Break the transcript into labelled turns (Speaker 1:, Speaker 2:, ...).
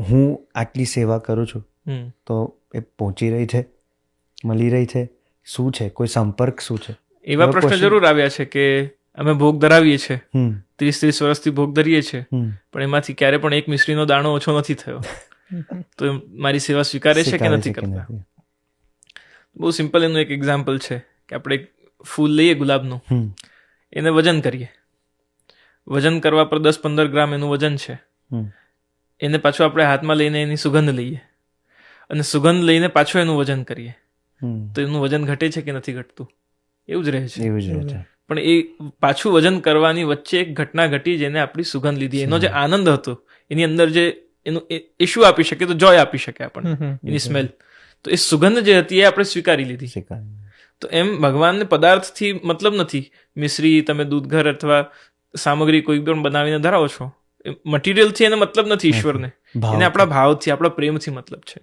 Speaker 1: હું આટલી સેવા કરું છું તો એ પહોંચી રહી છે, મળી રહી છે, શું છે, કોઈ સંપર્ક શું છે?
Speaker 2: એવા પ્રશ્ન જરૂર આવ્યા છે કે અમે ભોગ ધરાવીએ છીએ, 30 વર્ષથી ભોગ ધરીએ છીએ, પણ એમાંથી ક્યારે પણ એક મિશ્રીનો દાણો ઓછો નથી થયો. તો મારી સેવા સ્વીકારે છે કે નથી કરતા? બહુ સિમ્પલ એનું એક એક્ઝામ્પલ છે કે આપણે એક ફૂલ લઈએ ગુલાબનું, એને વજન કરીએ. વજન કરવા પર 10-15 ગ્રામ એનું વજન છે. એને પાછું આપણે હાથમાં લઈને એની સુગંધ લઈએ અને સુગંધ લઈને પાછું એનું વજન કરીએ, તો એનું વજન ઘટે છે કે નથી ઘટતું? એવું જ રહે છે. પણ એ પાછું વજન કરવાની વચ્ચે એક ઘટના ઘટી જેને આપણી સુગંધ લીધી. એનો જે આનંદ હતો એની અંદર જે એનું એ શું આપી શકે? તો જોય આપી શકે આપણને, એની સ્મેલ. તો એ સુગંધ જે હતી એ આપણે સ્વીકારી લીધી. તો એમ ભગવાનને પદાર્થથી મતલબ નથી. મિશ્રી તમે દૂધઘર અથવા સામગ્રી કોઈ પણ બનાવીને ધરાવો છો, મટીરિયલથી એને મતલબ નથી ઈશ્વરને. એને આપણા ભાવથી, આપણા પ્રેમથી મતલબ છે.